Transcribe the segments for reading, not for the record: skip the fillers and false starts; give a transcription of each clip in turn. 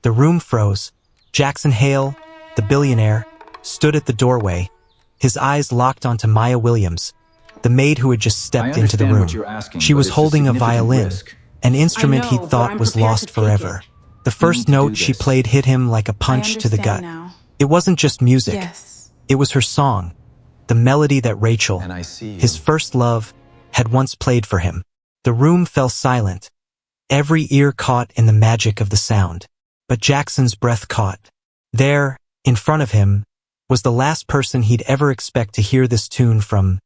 The room froze. Jackson Hale, the billionaire, stood at the doorway, his eyes locked onto Maya Williams, the maid who had just stepped into the room. She was holding a violin, an instrument he thought was lost forever. The first note she played hit him like a punch to the gut. It wasn't just music. It was her song, the melody that Rachel, his first love, had once played for him. The room fell silent, every ear caught in the magic of the sound. But Jackson's breath caught. There, in front of him, was the last person he'd ever expect to hear this tune from.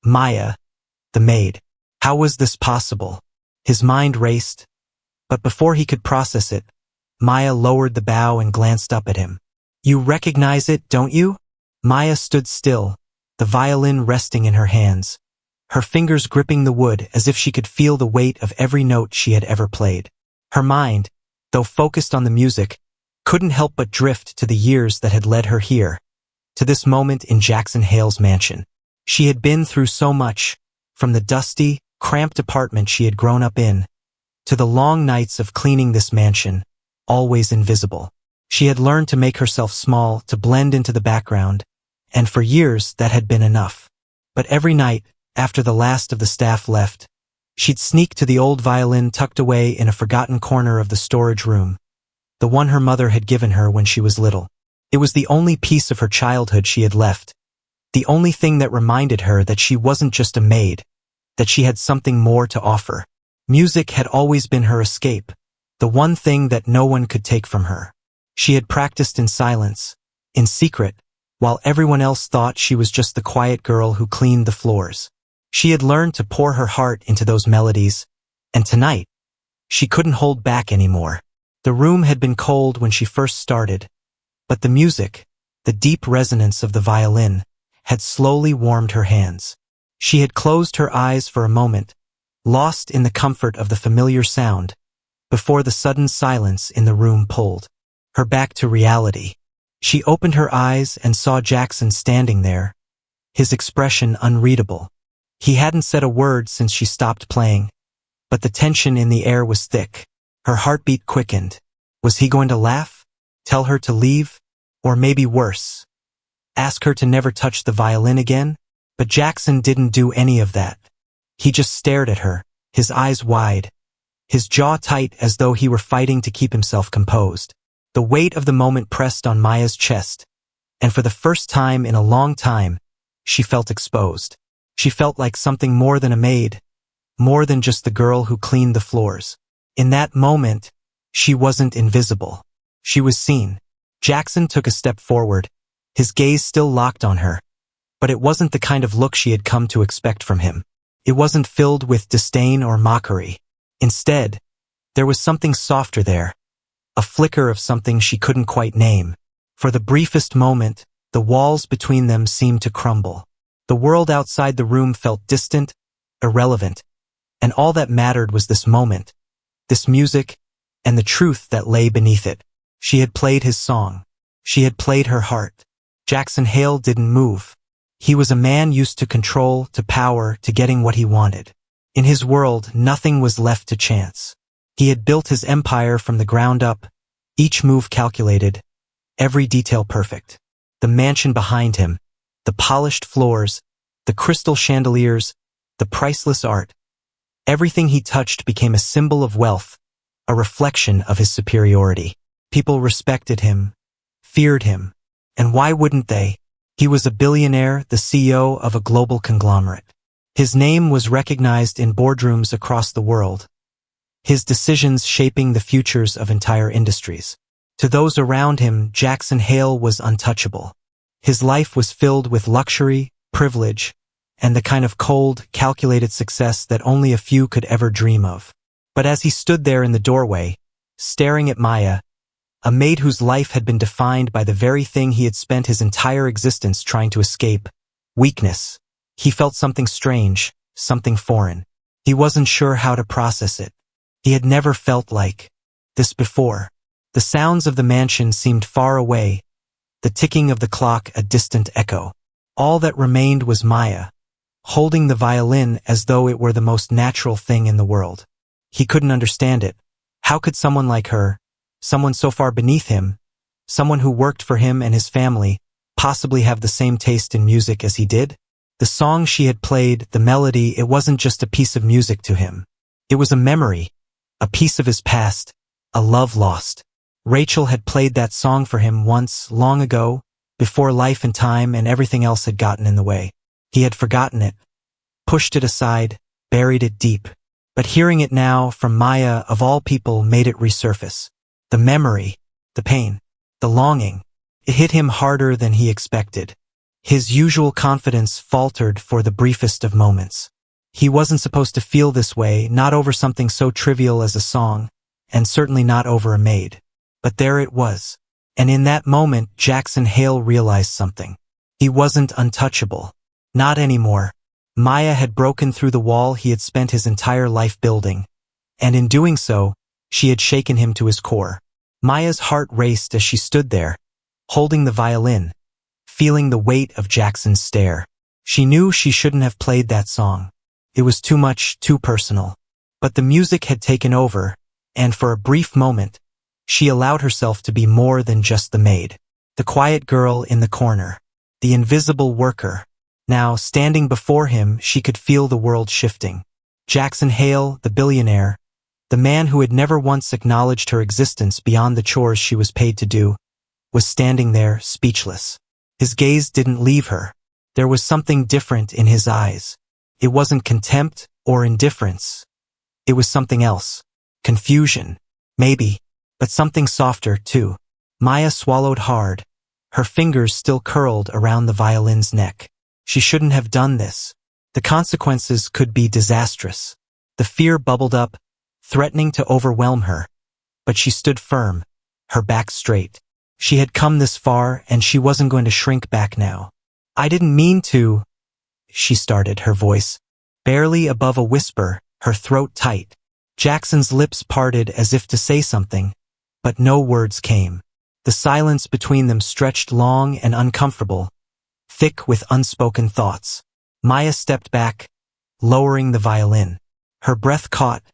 Maya, the maid. How was this possible? His mind raced, but before he could process it, Maya lowered the bow and glanced up at him. You recognize it, don't you? Maya stood still, the violin resting in her hands, her fingers gripping the wood as if she could feel the weight of every note she had ever played. Her mind, though focused on the music, couldn't help but drift to the years that had led her here, to this moment in Jackson Hale's mansion. She had been through so much, from the dusty, cramped apartment she had grown up in, to the long nights of cleaning this mansion, always invisible. She had learned to make herself small, to blend into the background, and for years that had been enough. But every night, after the last of the staff left, she'd sneak to the old violin tucked away in a forgotten corner of the storage room, the one her mother had given her when she was little. It was the only piece of her childhood she had left, the only thing that reminded her that she wasn't just a maid, that she had something more to offer. Music had always been her escape, the one thing that no one could take from her. She had practiced in silence, in secret, while everyone else thought she was just the quiet girl who cleaned the floors. She had learned to pour her heart into those melodies, and tonight, she couldn't hold back anymore. The room had been cold when she first started, but the music, the deep resonance of the violin, had slowly warmed her hands. She had closed her eyes for a moment, lost in the comfort of the familiar sound, before the sudden silence in the room pulled her back to reality. She opened her eyes and saw Jackson standing there, his expression unreadable. He hadn't said a word since she stopped playing, but the tension in the air was thick. Her heartbeat quickened. Was he going to laugh? Tell her to leave? Or maybe worse, ask her to never touch the violin again? But Jackson didn't do any of that. He just stared at her, his eyes wide, his jaw tight as though he were fighting to keep himself composed. The weight of the moment pressed on Maya's chest, and for the first time in a long time, she felt exposed. She felt like something more than a maid, more than just the girl who cleaned the floors. In that moment, she wasn't invisible. She was seen. Jackson took a step forward, his gaze still locked on her. But it wasn't the kind of look she had come to expect from him. It wasn't filled with disdain or mockery. Instead, there was something softer there, a flicker of something she couldn't quite name. For the briefest moment, the walls between them seemed to crumble. The world outside the room felt distant, irrelevant, and all that mattered was this moment, this music, and the truth that lay beneath it. She had played his song. She had played her heart. Jackson Hale didn't move. He was a man used to control, to power, to getting what he wanted. In his world, nothing was left to chance. He had built his empire from the ground up, each move calculated, every detail perfect. The mansion behind him, the polished floors, the crystal chandeliers, the priceless art. Everything he touched became a symbol of wealth, a reflection of his superiority. People respected him, feared him, and why wouldn't they? He was a billionaire, the CEO of a global conglomerate. His name was recognized in boardrooms across the world, his decisions shaping the futures of entire industries. To those around him, Jackson Hale was untouchable. His life was filled with luxury, privilege, and the kind of cold, calculated success that only a few could ever dream of. But as he stood there in the doorway, staring at Maya, a maid whose life had been defined by the very thing he had spent his entire existence trying to escape, weakness, he felt something strange, something foreign. He wasn't sure how to process it. He had never felt like this before. The sounds of the mansion seemed far away, the ticking of the clock a distant echo. All that remained was Maya, holding the violin as though it were the most natural thing in the world. He couldn't understand it. How could someone like her, someone so far beneath him, someone who worked for him and his family, possibly have the same taste in music as he did? The song she had played, the melody, it wasn't just a piece of music to him. It was a memory, a piece of his past, a love lost. Rachel had played that song for him once, long ago, before life and time and everything else had gotten in the way. He had forgotten it, pushed it aside, buried it deep. But hearing it now from Maya, of all people, made it resurface. The memory, the pain, the longing, it hit him harder than he expected. His usual confidence faltered for the briefest of moments. He wasn't supposed to feel this way, not over something so trivial as a song, and certainly not over a maid. But there it was. And in that moment, Jackson Hale realized something. He wasn't untouchable. Not anymore. Maya had broken through the wall he had spent his entire life building, and in doing so, she had shaken him to his core. Maya's heart raced as she stood there, holding the violin, feeling the weight of Jackson's stare. She knew she shouldn't have played that song. It was too much, too personal. But the music had taken over, and for a brief moment, she allowed herself to be more than just the maid. The quiet girl in the corner. The invisible worker. Now, standing before him, she could feel the world shifting. Jackson Hale, the billionaire, the man who had never once acknowledged her existence beyond the chores she was paid to do, was standing there, speechless. His gaze didn't leave her. There was something different in his eyes. It wasn't contempt or indifference. It was something else. Confusion, maybe, but something softer, too. Maya swallowed hard, her fingers still curled around the violin's neck. She shouldn't have done this. The consequences could be disastrous. The fear bubbled up, threatening to overwhelm her. But she stood firm, her back straight. She had come this far, and she wasn't going to shrink back now. "I didn't mean to," she started, her voice barely above a whisper, her throat tight. Jackson's lips parted as if to say something, but no words came. The silence between them stretched long and uncomfortable, thick with unspoken thoughts. Maya stepped back, lowering the violin. Her breath caught,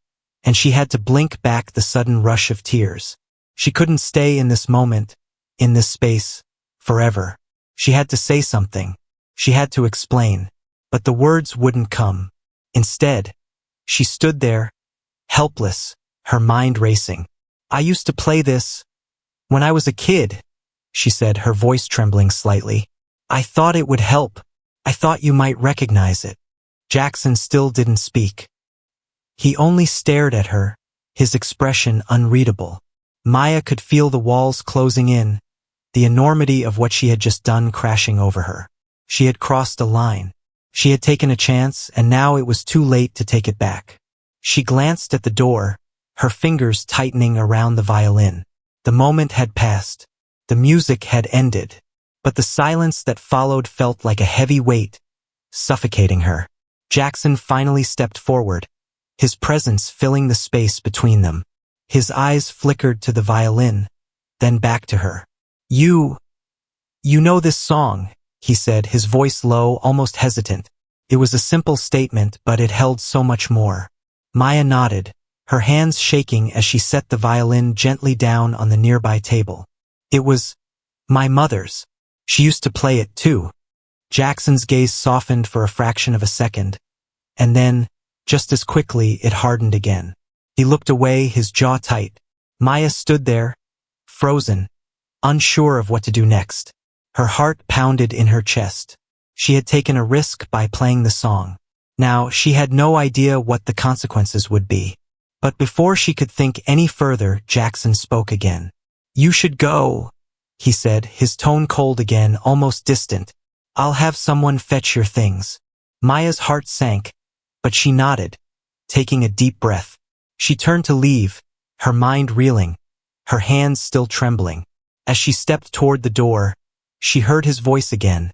and she had to blink back the sudden rush of tears. She couldn't stay in this moment, in this space, forever. She had to say something. She had to explain. But the words wouldn't come. Instead, she stood there, helpless, her mind racing. "I used to play this when I was a kid," she said, her voice trembling slightly. "I thought it would help. I thought you might recognize it." Jackson still didn't speak. He only stared at her, his expression unreadable. Maya could feel the walls closing in, the enormity of what she had just done crashing over her. She had crossed a line. She had taken a chance, and now it was too late to take it back. She glanced at the door, her fingers tightening around the violin. The moment had passed. The music had ended. But the silence that followed felt like a heavy weight, suffocating her. Jackson finally stepped forward, his presence filling the space between them. His eyes flickered to the violin, then back to her. You know this song," he said, his voice low, almost hesitant. It was a simple statement, but it held so much more. Maya nodded, her hands shaking as she set the violin gently down on the nearby table. "It was my mother's. She used to play it too." Jackson's gaze softened for a fraction of a second, and then, just as quickly, it hardened again. He looked away, his jaw tight. Maya stood there, frozen, unsure of what to do next. Her heart pounded in her chest. She had taken a risk by playing the song. Now, she had no idea what the consequences would be. But before she could think any further, Jackson spoke again. "You should go," he said, his tone cold again, almost distant. "I'll have someone fetch your things." Maya's heart sank, but she nodded, taking a deep breath. She turned to leave, her mind reeling, her hands still trembling. As she stepped toward the door, she heard his voice again,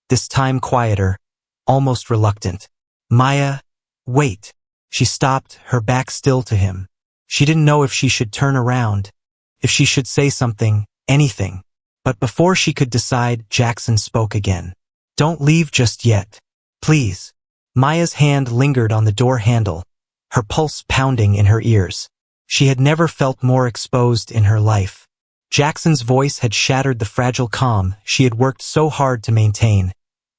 this time quieter, almost reluctant. "Maya, wait." She stopped, her back still to him. She didn't know if she should turn around, if she should say something, anything. But before she could decide, Jackson spoke again. "Don't leave just yet. Please." Maya's hand lingered on the door handle, her pulse pounding in her ears. She had never felt more exposed in her life. Jackson's voice had shattered the fragile calm she had worked so hard to maintain,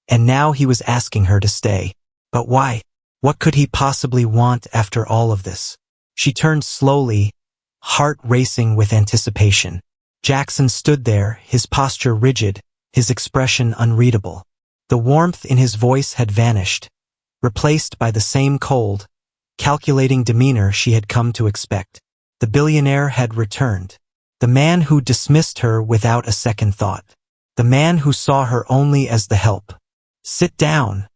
and now he was asking her to stay. But why? What could he possibly want after all of this? She turned slowly, heart racing with anticipation. Jackson stood there, his posture rigid, his expression unreadable. The warmth in his voice had vanished, replaced by the same cold, calculating demeanor she had come to expect. The billionaire had returned. The man who dismissed her without a second thought. The man who saw her only as the help. "Sit down,"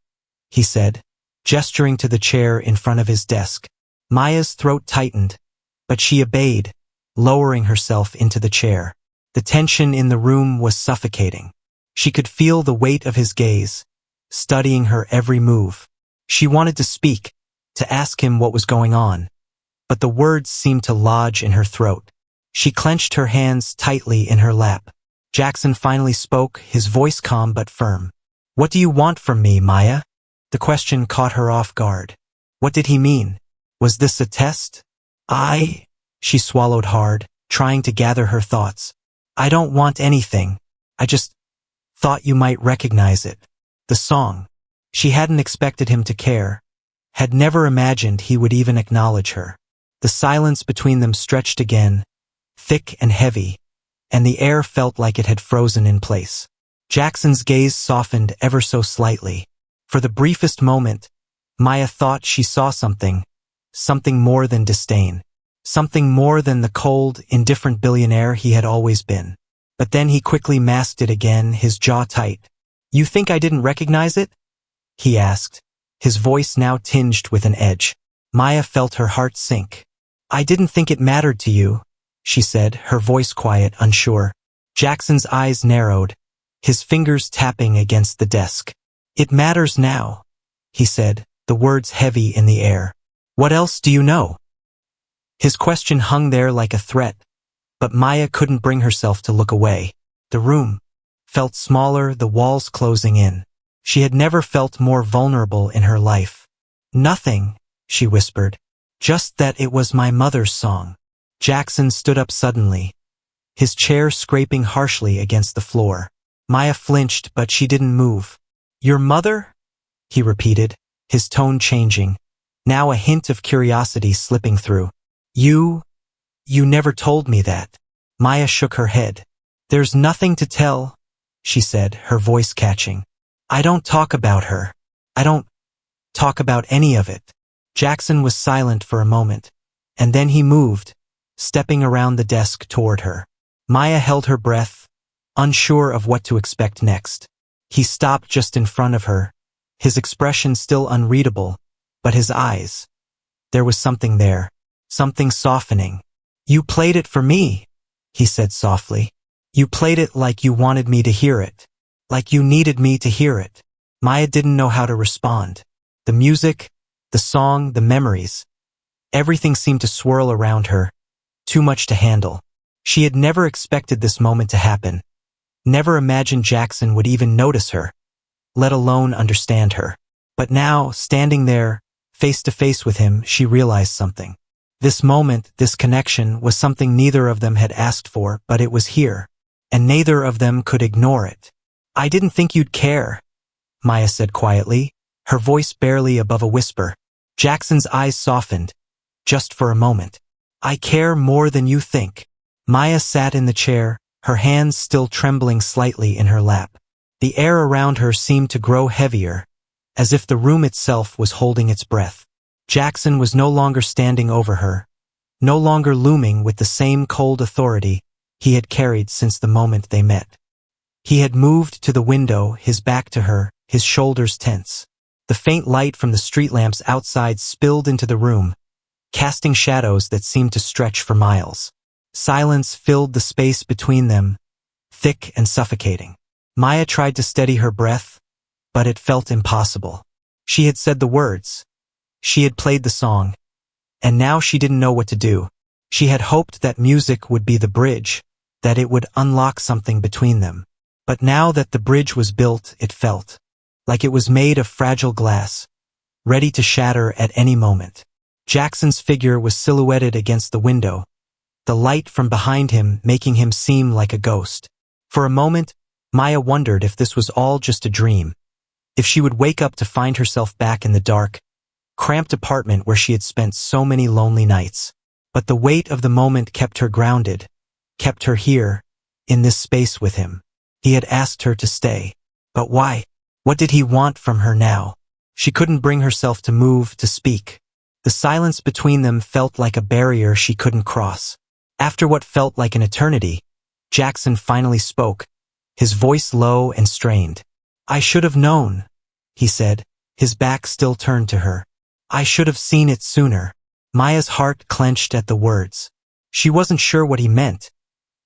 he said, gesturing to the chair in front of his desk. Maya's throat tightened, but she obeyed, lowering herself into the chair. The tension in the room was suffocating. She could feel the weight of his gaze, studying her every move. She wanted to speak, to ask him what was going on, but the words seemed to lodge in her throat. She clenched her hands tightly in her lap. Jackson finally spoke, his voice calm but firm. "What do you want from me, Maya?" The question caught her off guard. What did he mean? Was this a test? She swallowed hard, trying to gather her thoughts. "I don't want anything. I just thought you might recognize it." The song. She hadn't expected him to care, had never imagined he would even acknowledge her. The silence between them stretched again, thick and heavy, and the air felt like it had frozen in place. Jackson's gaze softened ever so slightly. For the briefest moment, Maya thought she saw something more than disdain, something more than the cold, indifferent billionaire he had always been. But then he quickly masked it again, his jaw tight. "You think I didn't recognize it?" he asked, his voice now tinged with an edge. Maya felt her heart sink. "I didn't think it mattered to you," she said, her voice quiet, unsure. Jackson's eyes narrowed, his fingers tapping against the desk. "It matters now," he said, the words heavy in the air. "What else do you know?" His question hung there like a threat, but Maya couldn't bring herself to look away. The room felt smaller, the walls closing in. She had never felt more vulnerable in her life. "Nothing," she whispered. "Just that it was my mother's song." Jackson stood up suddenly, his chair scraping harshly against the floor. Maya flinched, but she didn't move. "Your mother?" he repeated, his tone changing, now a hint of curiosity slipping through. You never told me that." Maya shook her head. "There's nothing to tell," she said, her voice catching. "I don't talk about her. I don't talk about any of it." Jackson was silent for a moment, and then he moved, stepping around the desk toward her. Maya held her breath, unsure of what to expect next. He stopped just in front of her, his expression still unreadable, but his eyes. There was something there, something softening. "You played it for me," he said softly. "You played it like you wanted me to hear it, like you needed me to hear it." Maya didn't know how to respond. The music, the song, the memories. Everything seemed to swirl around her, too much to handle. She had never expected this moment to happen, never imagined Jackson would even notice her, let alone understand her. But now, standing there, face to face with him, she realized something. This moment, this connection, was something neither of them had asked for, but it was here, and neither of them could ignore it. "I didn't think you'd care," Maya said quietly, her voice barely above a whisper. Jackson's eyes softened, just for a moment. "I care more than you think." Maya sat in the chair, her hands still trembling slightly in her lap. The air around her seemed to grow heavier, as if the room itself was holding its breath. Jackson was no longer standing over her, no longer looming with the same cold authority he had carried since the moment they met. He had moved to the window, his back to her, his shoulders tense. The faint light from the street lamps outside spilled into the room, casting shadows that seemed to stretch for miles. Silence filled the space between them, thick and suffocating. Maya tried to steady her breath, but it felt impossible. She had said the words. She had played the song. And now she didn't know what to do. She had hoped that music would be the bridge, that it would unlock something between them. But now that the bridge was built, it felt like it was made of fragile glass, ready to shatter at any moment. Jackson's figure was silhouetted against the window, the light from behind him making him seem like a ghost. For a moment, Maya wondered if this was all just a dream, if she would wake up to find herself back in the dark, cramped apartment where she had spent so many lonely nights. But the weight of the moment kept her grounded, kept her here, in this space with him. He had asked her to stay. But why? What did he want from her now? She couldn't bring herself to move, to speak. The silence between them felt like a barrier she couldn't cross. After what felt like an eternity, Jackson finally spoke, his voice low and strained. "I should have known," he said, his back still turned to her. "I should have seen it sooner." Maya's heart clenched at the words. She wasn't sure what he meant.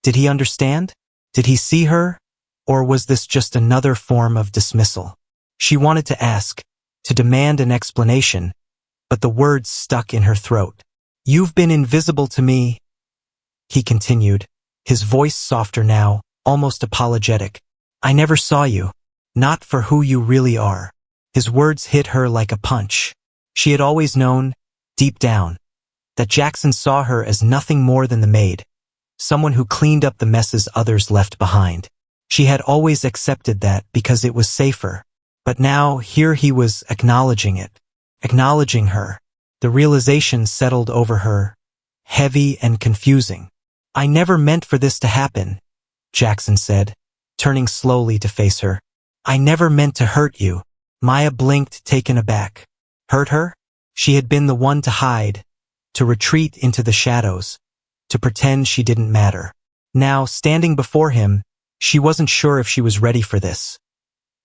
Did he understand? Did he see her? Or was this just another form of dismissal? She wanted to ask, to demand an explanation, but the words stuck in her throat. "You've been invisible to me," he continued, his voice softer now, almost apologetic. "I never saw you, not for who you really are." His words hit her like a punch. She had always known, deep down, that Jackson saw her as nothing more than the maid, someone who cleaned up the messes others left behind. She had always accepted that because it was safer. But now, here he was acknowledging it, acknowledging her. The realization settled over her, heavy and confusing. "I never meant for this to happen," Jackson said, turning slowly to face her. "I never meant to hurt you." Maya blinked, taken aback. Hurt her? She had been the one to hide, to retreat into the shadows, to pretend she didn't matter. Now, standing before him, she wasn't sure if she was ready for this.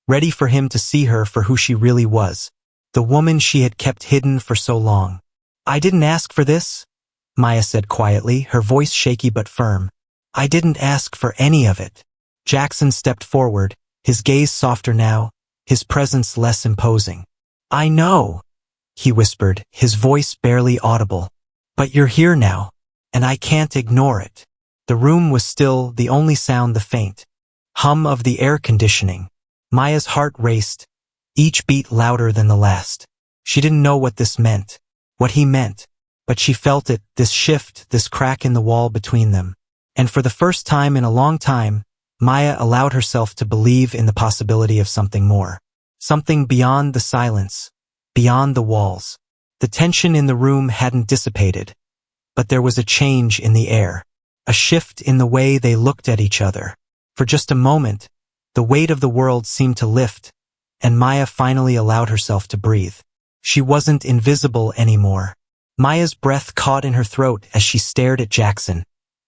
Ready for him to see her for who she really was, the woman she had kept hidden for so long. "I didn't ask for this," Maya said quietly, her voice shaky but firm. "I didn't ask for any of it." Jackson stepped forward, his gaze softer now, his presence less imposing. "I know," he whispered, his voice barely audible. "But you're here now, and I can't ignore it." The room was still, the only sound the faint hum of the air conditioning. Maya's heart raced, each beat louder than the last. She didn't know what this meant, what he meant, but she felt it, this shift, this crack in the wall between them. And for the first time in a long time, Maya allowed herself to believe in the possibility of something more. Something beyond the silence, beyond the walls. The tension in the room hadn't dissipated, but there was a change in the air, a shift in the way they looked at each other. For just a moment, the weight of the world seemed to lift, and Maya finally allowed herself to breathe. She wasn't invisible anymore. Maya's breath caught in her throat as she stared at Jackson,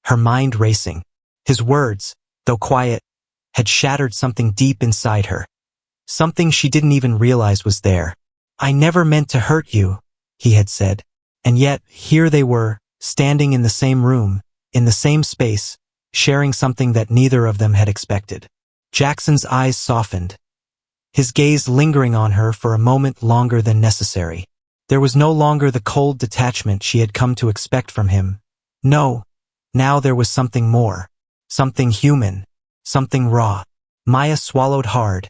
her mind racing. His words, though quiet, had shattered something deep inside her, something she didn't even realize was there. "I never meant to hurt you," he had said. And yet, here they were, standing in the same room, in the same space, sharing something that neither of them had expected. Jackson's eyes softened, his gaze lingering on her for a moment longer than necessary. There was no longer the cold detachment she had come to expect from him. No, now there was something more, something human, something raw. Maya swallowed hard,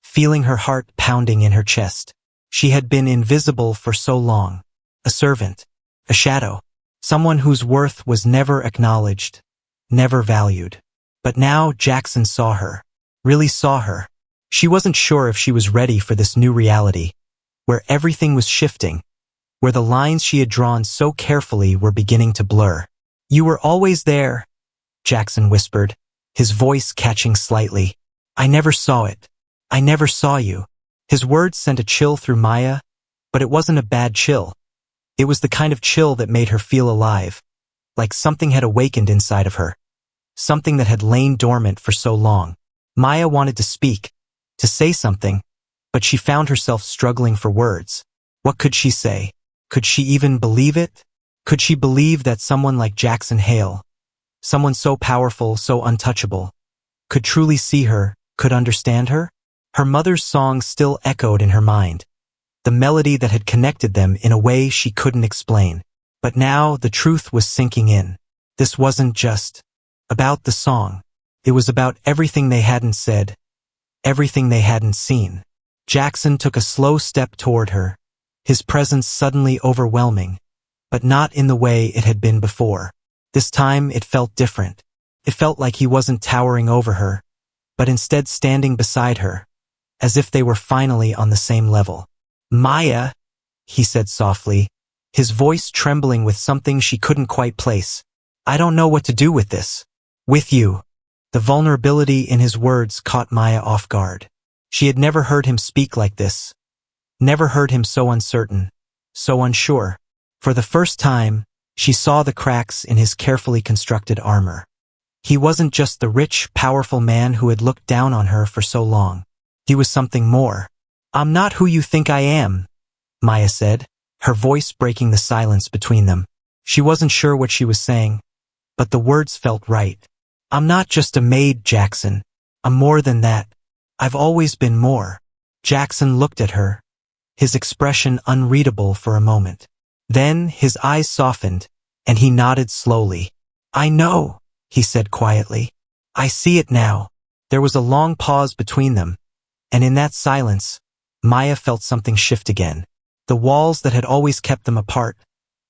feeling her heart pounding in her chest. She had been invisible for so long, a servant, a shadow, someone whose worth was never acknowledged, never valued. But now Jackson saw her, really saw her. She wasn't sure if she was ready for this new reality, where everything was shifting, where the lines she had drawn so carefully were beginning to blur. "You were always there," Jackson whispered, his voice catching slightly. "I never saw it. I never saw you." His words sent a chill through Maya, but it wasn't a bad chill. It was the kind of chill that made her feel alive, like something had awakened inside of her, something that had lain dormant for so long. Maya wanted to speak, to say something, but she found herself struggling for words. What could she say? Could she even believe it? Could she believe that someone like Jackson Hale, someone so powerful, so untouchable, could truly see her, could understand her? Her mother's song still echoed in her mind, the melody that had connected them in a way she couldn't explain. But now the truth was sinking in. This wasn't just about the song. It was about everything they hadn't said, everything they hadn't seen. Jackson took a slow step toward her, his presence suddenly overwhelming, but not in the way it had been before. This time it felt different. It felt like he wasn't towering over her, but instead standing beside her, as if they were finally on the same level. "Maya," he said softly, his voice trembling with something she couldn't quite place. "I don't know what to do with this. With you." The vulnerability in his words caught Maya off guard. She had never heard him speak like this. Never heard him so uncertain, so unsure. For the first time, she saw the cracks in his carefully constructed armor. He wasn't just the rich, powerful man who had looked down on her for so long. He was something more. "I'm not who you think I am," Maya said, her voice breaking the silence between them. She wasn't sure what she was saying, but the words felt right. "I'm not just a maid, Jackson. I'm more than that. I've always been more." Jackson looked at her, his expression unreadable for a moment. Then his eyes softened, and he nodded slowly. "I know," he said quietly. "I see it now." There was a long pause between them, and in that silence, Maya felt something shift again. The walls that had always kept them apart,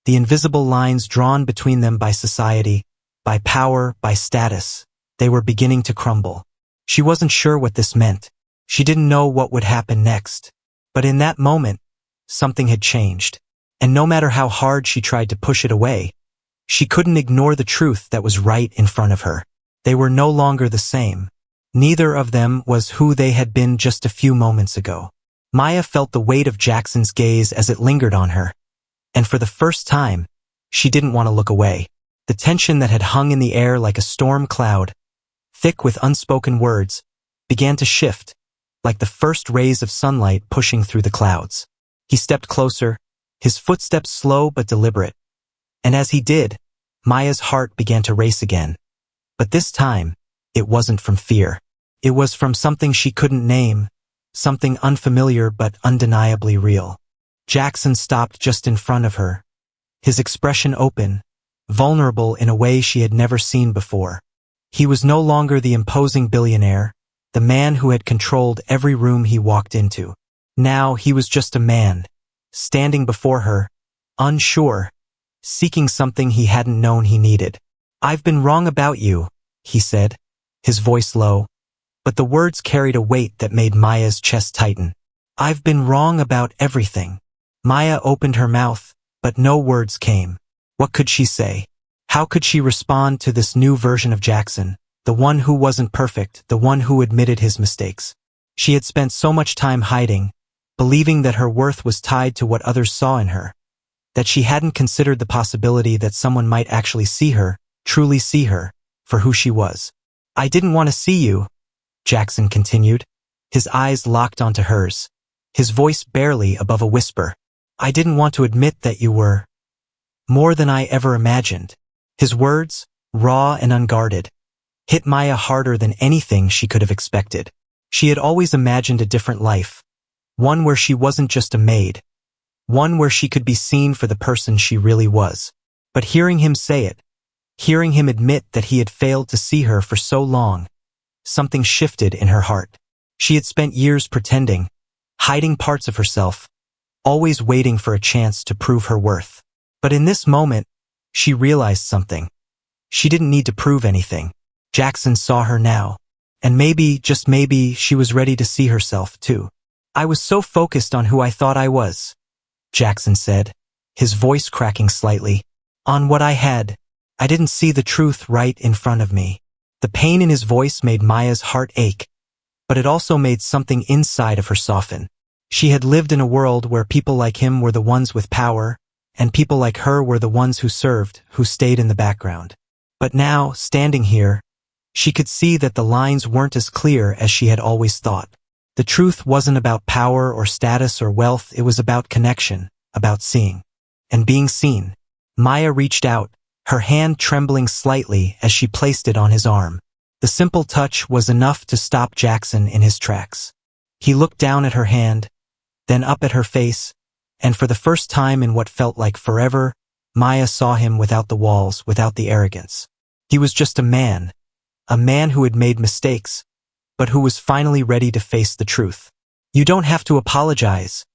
the invisible lines drawn between them by society, by power, by status, they were beginning to crumble. She wasn't sure what this meant. She didn't know what would happen next. But in that moment, something had changed. And no matter how hard she tried to push it away, she couldn't ignore the truth that was right in front of her. They were no longer the same. Neither of them was who they had been just a few moments ago. Maya felt the weight of Jackson's gaze as it lingered on her. And for the first time, she didn't want to look away. The tension that had hung in the air like a storm cloud, thick with unspoken words, began to shift, like the first rays of sunlight pushing through the clouds. He stepped closer, his footsteps slow but deliberate. And as he did, Maya's heart began to race again. But this time, it wasn't from fear. It was from something she couldn't name, something unfamiliar but undeniably real. Jackson stopped just in front of her, his expression open, vulnerable in a way she had never seen before. He was no longer the imposing billionaire, the man who had controlled every room he walked into. Now he was just a man, standing before her, unsure, seeking something he hadn't known he needed. "I've been wrong about you," he said, his voice low, but the words carried a weight that made Maya's chest tighten. "I've been wrong about everything." Maya opened her mouth, but no words came. What could she say? How could she respond to this new version of Jackson, the one who wasn't perfect, the one who admitted his mistakes? She had spent so much time hiding, believing that her worth was tied to what others saw in her, that she hadn't considered the possibility that someone might actually see her, truly see her, for who she was. "I didn't want to see you," Jackson continued, his eyes locked onto hers, his voice barely above a whisper. "I didn't want to admit that you were more than I ever imagined." His words, raw and unguarded, hit Maya harder than anything she could have expected. She had always imagined a different life, one where she wasn't just a maid, one where she could be seen for the person she really was. But hearing him say it, hearing him admit that he had failed to see her for so long, something shifted in her heart. She had spent years pretending, hiding parts of herself, always waiting for a chance to prove her worth. But in this moment, she realized something. She didn't need to prove anything. Jackson saw her now. And maybe, just maybe, she was ready to see herself too. "I was so focused on who I thought I was," Jackson said, his voice cracking slightly. "On what I had. I didn't see the truth right in front of me." The pain in his voice made Maya's heart ache, but it also made something inside of her soften. She had lived in a world where people like him were the ones with power, and people like her were the ones who served, who stayed in the background. But now, standing here, she could see that the lines weren't as clear as she had always thought. The truth wasn't about power or status or wealth, it was about connection, about seeing. And being seen. Maya reached out, her hand trembling slightly as she placed it on his arm. The simple touch was enough to stop Jackson in his tracks. He looked down at her hand, then up at her face, and for the first time in what felt like forever, Maya saw him without the walls, without the arrogance. He was just a man who had made mistakes, but who was finally ready to face the truth. "You don't have to apologize,"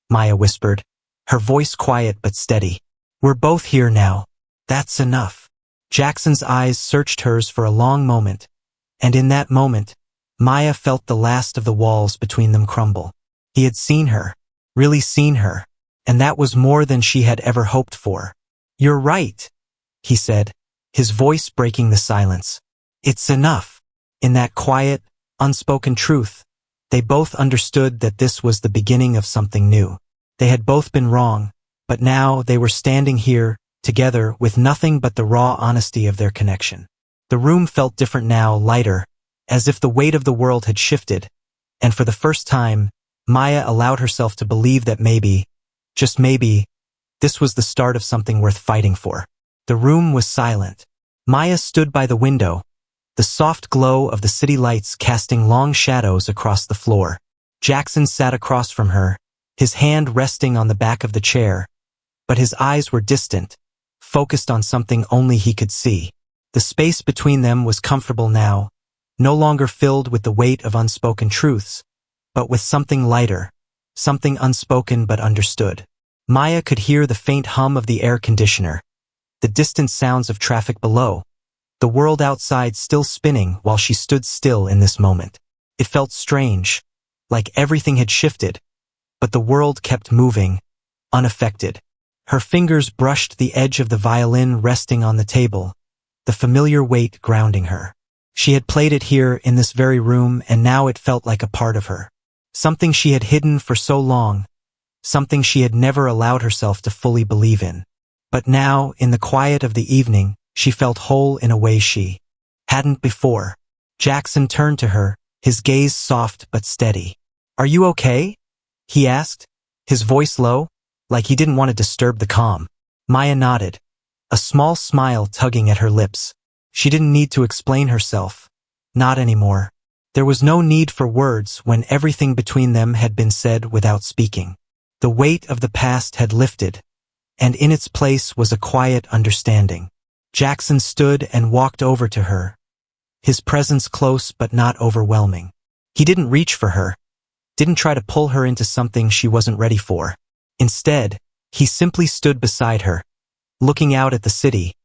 Maya whispered, her voice quiet but steady. We're both here now. That's enough. Jackson's eyes searched hers for a long moment, and in that moment, Maya felt the last of the walls between them crumble. He had seen her, really seen her, and that was more than she had ever hoped for. You're right, he said, his voice breaking the silence. It's enough. In that quiet, unspoken truth, they both understood that this was the beginning of something new. They had both been wrong, but now they were standing here, together, with nothing but the raw honesty of their connection. The room felt different now, lighter, as if the weight of the world had shifted, and for the first time, Maya allowed herself to believe that maybe, just maybe, this was the start of something worth fighting for. The room was silent. Maya stood by the window, the soft glow of the city lights casting long shadows across the floor. Jackson sat across from her, his hand resting on the back of the chair, but his eyes were distant, focused on something only he could see. The space between them was comfortable now, no longer filled with the weight of unspoken truths, but with something lighter, something unspoken but understood. Maya could hear the faint hum of the air conditioner, the distant sounds of traffic below, the world outside still spinning while she stood still in this moment. It felt strange, like everything had shifted, but the world kept moving, unaffected. Her fingers brushed the edge of the violin resting on the table, the familiar weight grounding her. She had played it here in this very room, and now it felt like a part of her. Something she had hidden for so long, something she had never allowed herself to fully believe in. But now, in the quiet of the evening, she felt whole in a way she hadn't before. Jackson turned to her, his gaze soft but steady. "Are you okay?" he asked, his voice low, like he didn't want to disturb the calm. Maya nodded, a small smile tugging at her lips. She didn't need to explain herself. Not anymore. There was no need for words when everything between them had been said without speaking. The weight of the past had lifted, and in its place was a quiet understanding. Jackson stood and walked over to her, his presence close but not overwhelming. He didn't reach for her, didn't try to pull her into something she wasn't ready for. Instead, he simply stood beside her, looking out at the city,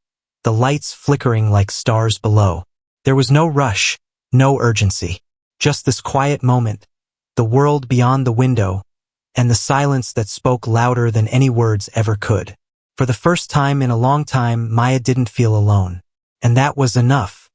the lights flickering like stars below. There was no rush, no urgency, just this quiet moment, the world beyond the window, and the silence that spoke louder than any words ever could. For the first time in a long time, Maya didn't feel alone. And that was enough.